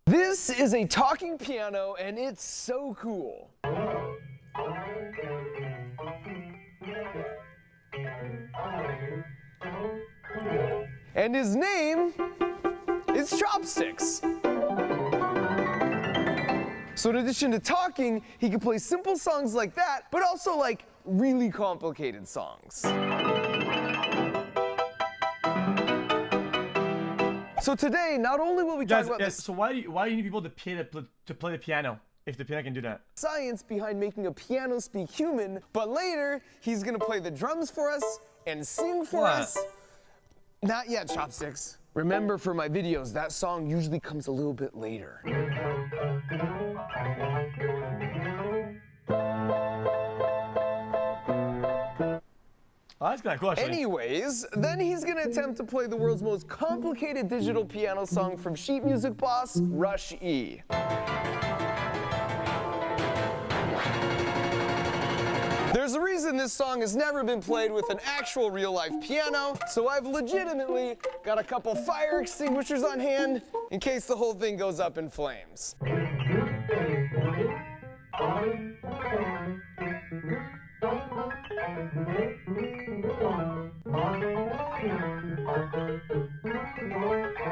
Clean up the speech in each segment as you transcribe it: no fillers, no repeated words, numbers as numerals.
This is a talking piano, and it's so cool. And his name is Chopsticks. So in addition to talking, he can play simple songs like that, but also like really complicated songs. So today, not only will we talk about this. So why do you need people to play the piano if the piano can do that? Science behind making a piano speak human, but later he's gonna play the drums for us and sing for us. Not yet, Chopsticks. Remember, for my videos, that song usually comes a little bit later. Oh, that's kind of cool, actually. Anyways, then he's gonna attempt to play the world's most complicated digital piano song from sheet music boss, Rush E. There's a reason this song has never been played with an actual real-life piano, so I've legitimately got a couple fire extinguishers on hand in case the whole thing goes up in flames.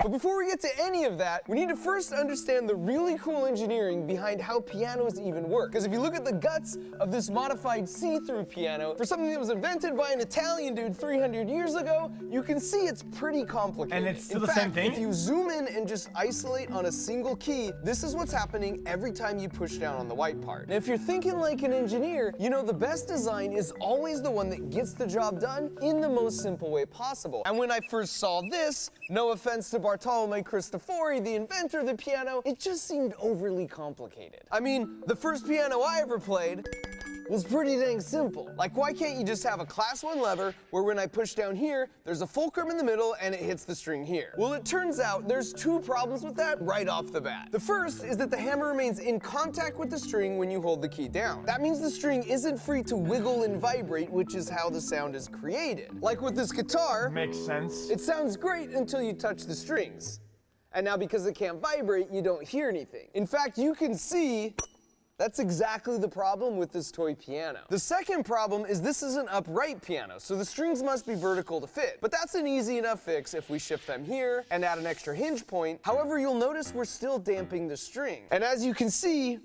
But before we get to any of that, we need to first understand the really cool engineering behind how pianos even work. Because if you look at the guts of this modified see-through piano, for something that was invented by an Italian dude 300 years ago, you can see it's pretty complicated. And it's still the same thing? If you zoom in and just isolate on a single key, this is what's happening every time you push down on the white part. And if you're thinking like an engineer, you know the best design is always the one that gets the job done in the most simple way possible. And when I first saw this, no offense to Bartolome Cristofori, the inventor of the piano, it just seemed overly complicated. I mean, the first piano I ever played was pretty dang simple. Like, why can't you just have a class 1 lever where when I push down here, there's a fulcrum in the middle and it hits the string here? Well, it turns out there's 2 problems with that right off the bat. The first is that the hammer remains in contact with the string when you hold the key down. That means the string isn't free to wiggle and vibrate, which is how the sound is created. Like with this guitar, makes sense. It sounds great until you touch the strings. And now because it can't vibrate, you don't hear anything. In fact, you can see that's exactly the problem with this toy piano. The second problem is this is an upright piano, so the strings must be vertical to fit. But that's an easy enough fix if we shift them here and add an extra hinge point. However, you'll notice we're still damping the string. And as you can see,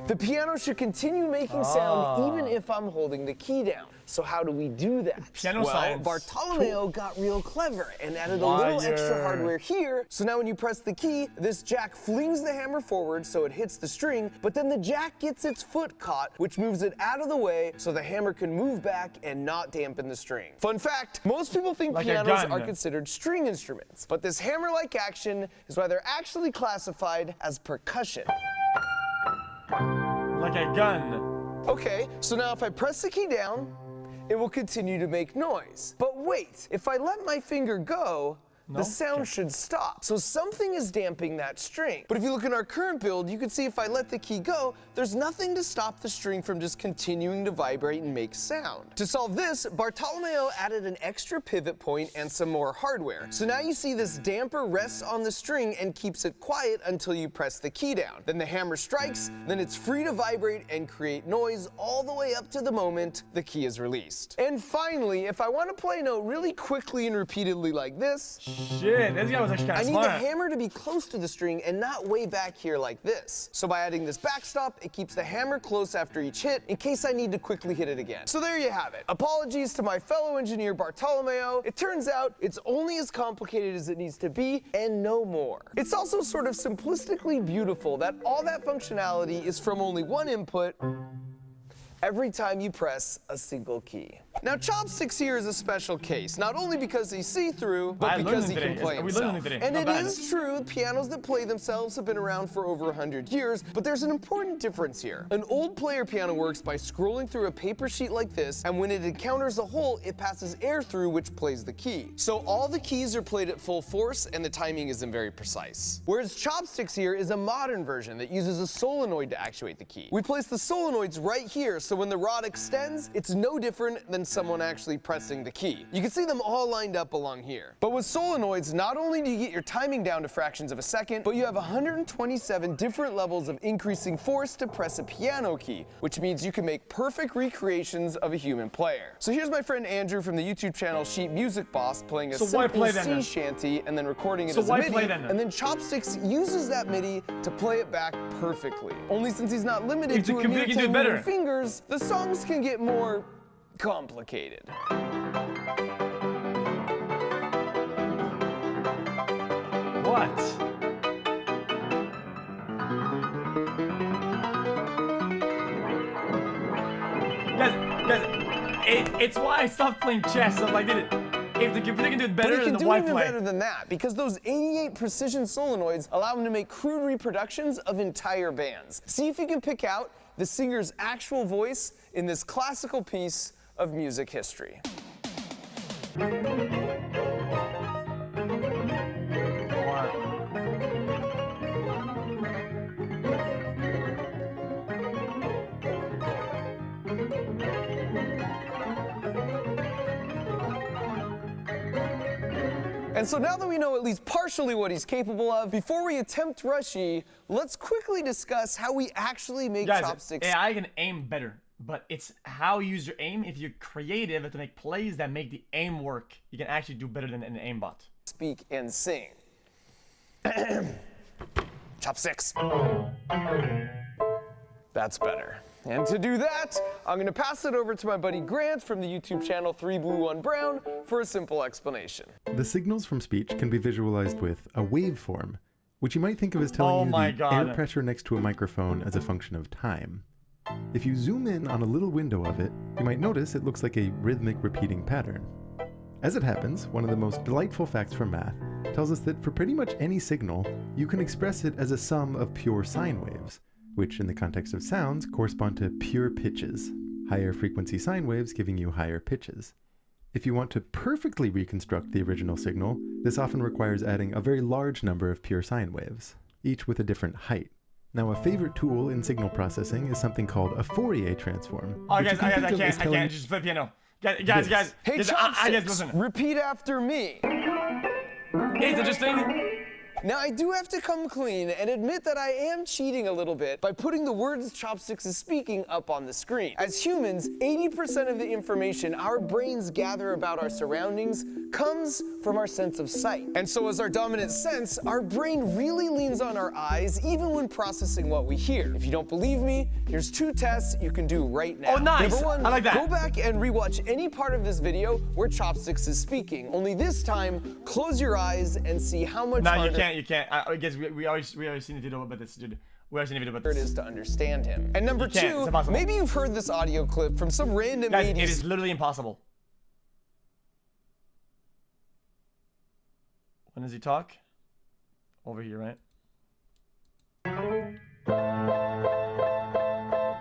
the piano should continue making sound even if I'm holding the key down. So how do we do that? Piano science. Bartolomeo got real clever and added a little extra hardware here. So now when you press the key, this jack flings the hammer forward so it hits the string, but then the jack gets its foot caught, which moves it out of the way so the hammer can move back and not dampen the string. Fun fact, most people think pianos are considered string instruments, but this hammer-like action is why they're actually classified as percussion. Like a gun. Okay, so now if I press the key down, it will continue to make noise. But wait, if I let my finger go, the sound should stop. So something is damping that string. But if you look in our current build, you can see if I let the key go, there's nothing to stop the string from just continuing to vibrate and make sound. To solve this, Bartolomeo added an extra pivot point and some more hardware. So now you see this damper rests on the string and keeps it quiet until you press the key down. Then the hammer strikes, then it's free to vibrate and create noise all the way up to the moment the key is released. And finally, if I want to play a note really quickly and repeatedly like this, shit, this guy was actually kind of smart. I need the hammer to be close to the string and not way back here like this. So by adding this backstop, it keeps the hammer close after each hit in case I need to quickly hit it again. So there you have it. Apologies to my fellow engineer Bartolomeo. It turns out it's only as complicated as it needs to be and no more. It's also sort of simplistically beautiful that all that functionality is from only one input every time you press a single key. Now, Chopsticks here is a special case, not only because he's see-through, but because he can play himself. And it is true, pianos that play themselves have been around for over 100 years, but there's an important difference here. An old player piano works by scrolling through a paper sheet like this, and when it encounters a hole, it passes air through, which plays the key. So all the keys are played at full force, and the timing isn't very precise. Whereas Chopsticks here is a modern version that uses a solenoid to actuate the key. We place the solenoids right here, so when the rod extends, it's no different than someone actually pressing the key. You can see them all lined up along here. But with solenoids, not only do you get your timing down to fractions of a second, but you have 127 different levels of increasing force to press a piano key, which means you can make perfect recreations of a human player. So here's my friend Andrew from the YouTube channel Sheet Music Boss playing a simple sea shanty and then recording it as a MIDI, and then Chopsticks uses that MIDI to play it back perfectly. Only since he's not limited to a mere 10 little fingers, the songs can get more complicated. What? Guys, it's why I stopped playing chess. I'm like, if the computer can do it better than the Wi-Fi. But it can do even better than that, because those 88 precision solenoids allow him to make crude reproductions of entire bands. See if you can pick out the singer's actual voice in this classical piece of music history. And so now that we know at least partially what he's capable of, before we attempt Rushy, let's quickly discuss how we actually make Chopsticks. AI can aim better, but it's how you use your aim. If you're creative to make plays that make the aim work, you can actually do better than an aimbot. Speak and sing. Chopsticks. That's better. And to do that, I'm going to pass it over to my buddy Grant from the YouTube channel 3 Blue 1 Brown for a simple explanation. The signals from speech can be visualized with a waveform, which you might think of as telling you the air pressure next to a microphone as a function of time. If you zoom in on a little window of it, you might notice it looks like a rhythmic repeating pattern. As it happens, one of the most delightful facts from math tells us that for pretty much any signal, you can express it as a sum of pure sine waves, which in the context of sounds correspond to pure pitches, higher frequency sine waves giving you higher pitches. If you want to perfectly reconstruct the original signal, this often requires adding a very large number of pure sine waves, each with a different height. Now, a favorite tool in signal processing is something called a Fourier transform. Oh, guys, I can't just play piano. Guys. Hey, Chopsticks, listen. Repeat after me. It's interesting. Now, I do have to come clean and admit that I am cheating a little bit by putting the words Chopsticks is speaking up on the screen. As humans, 80% of the information our brains gather about our surroundings comes from our sense of sight. And so as our dominant sense, our brain really leans on our eyes even when processing what we hear. If you don't believe me, here's 2 tests you can do right now. Oh, nice. Number 1, I like that. Go back and rewatch any part of this video where Chopsticks is speaking. Only this time, close your eyes and see how much harder you can't. I guess we always seen the video about this, dude. We already seen the video about it this. is to understand him. And number 2, maybe you've heard this audio clip from some random 80s. It is literally impossible. When does he talk? Over here, right?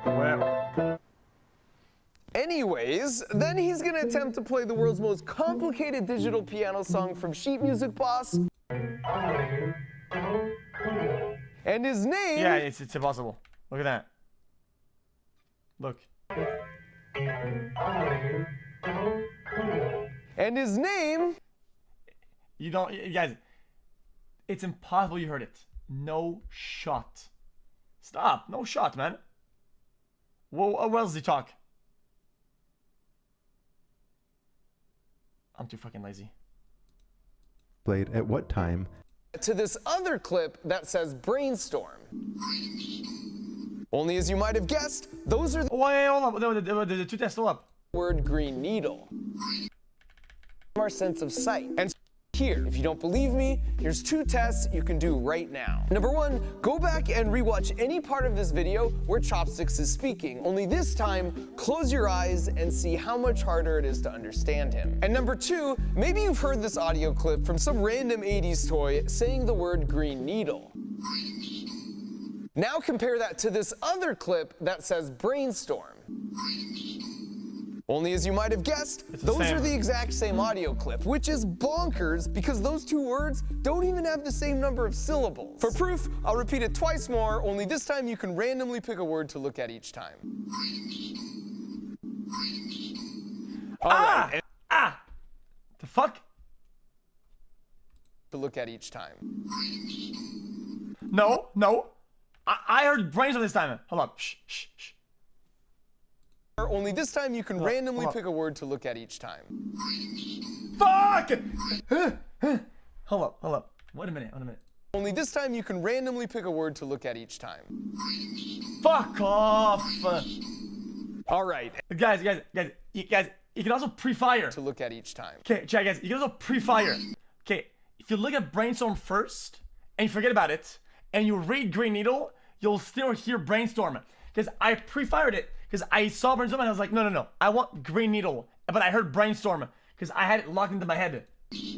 Where? Anyways, then he's gonna attempt to play the world's most complicated digital piano song from Sheet Music Boss. And his name... Yeah, it's impossible. Look at that. Look. And his name... You guys, it's impossible you heard it. No shot. Stop. No shot, man. What else does he talk? I'm too fucking lazy. Played at what time? To this other clip that says brainstorm. Only as you might have guessed, those are the... Wait, hold on. The 2 tests still up. Word green needle. Our sense of sight. And here, if you don't believe me, here's 2 tests you can do right now. Number 1, go back and rewatch any part of this video where Chopsticks is speaking. Only this time, close your eyes and see how much harder it is to understand him. And number 2, maybe you've heard this audio clip from some random 80s toy saying the word green needle. Now compare that to this other clip that says brainstorm. Only as you might have guessed, those are the exact same audio clip, which is bonkers because those 2 words don't even have the same number of syllables. For proof, I'll repeat it twice more, only this time you can randomly pick a word to look at each time. Right. The fuck? To look at each time. No, no. I heard brainstorm this time. Hold up. Shh, shh, shh. Only this time you can randomly pick a word to look at each time. Fuck! Hold up. Wait a minute. Only this time you can randomly pick a word to look at each time. Fuck off! All right. Guys, you can also pre-fire. To look at each time. Okay, chat, guys, you can also pre-fire. Okay, if you look at brainstorm first and you forget about it and you read green needle, you'll still hear brainstorm. Because I pre-fired it because I saw brainstorm and I was like, no, I want green needle. But I heard brainstorm because I had it locked into my head.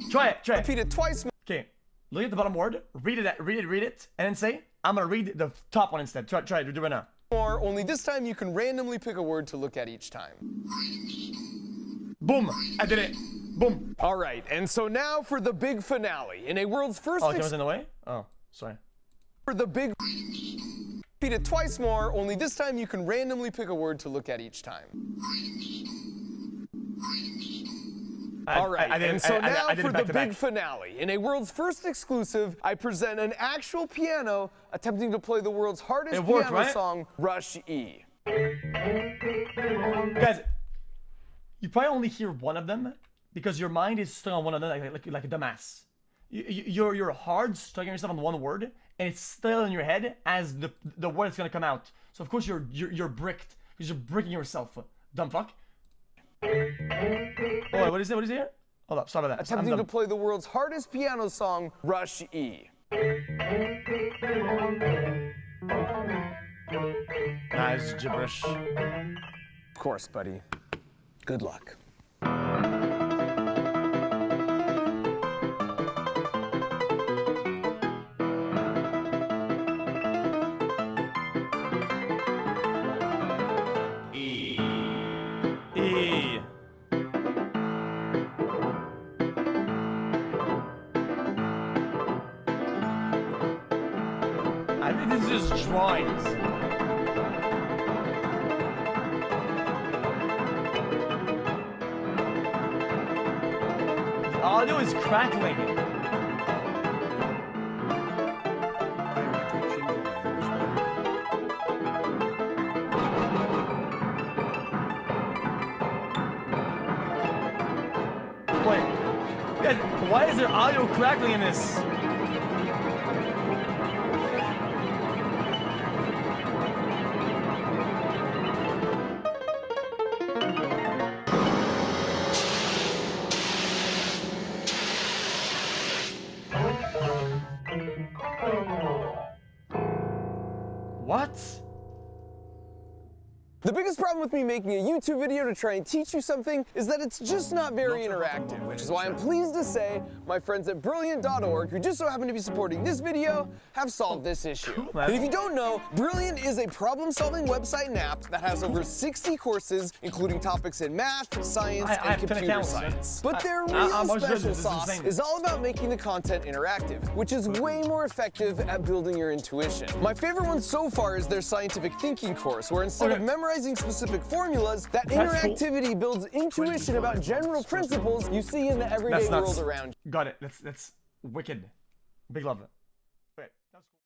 Try it. Repeat it twice. Okay, look at the bottom word, read it, and then say, I'm gonna read the top one instead. Try it, do it now. Or only this time you can randomly pick a word to look at each time. Boom, I did it. Boom. All right, and so now for the big finale. In a world's first... Oh, camera's in the way? Oh, sorry. For the big... Repeat it twice more, only this time you can randomly pick a word to look at each time. All right, and so now for the big finale. In a world's first exclusive, I present an actual piano attempting to play the world's hardest piano song, Rush E. Guys, you probably only hear one of them because your mind is stuck on one of them like a dumbass. You're hard stuck yourself on one word and it's still in your head as the word is gonna come out. So of course you're bricked because you're bricking yourself, dumb fuck. Oh, what is it here? Hold up, sorry about that. Attempting to play the world's hardest piano song, Rush E. Nah, it's gibberish. Of course, buddy. Good luck. I think this is just drawings. The audio is crackling. Wait, guys, why is there audio crackling in this? What? The biggest problem with me making a YouTube video to try and teach you something is that it's just not very interactive, which is why I'm pleased to say my friends at Brilliant.org, who just so happen to be supporting this video, have solved this issue. And if you don't know, Brilliant is a problem-solving website and app that has over 60 courses, including topics in math, science, and computer science. But their real special sauce is all about making the content interactive, which is way more effective at building your intuition. My favorite one so far is their scientific thinking course, where instead of memorizing specific formulas, that interactivity builds intuition about general principles you see in the everyday world around you. Got it. That's wicked. Big love.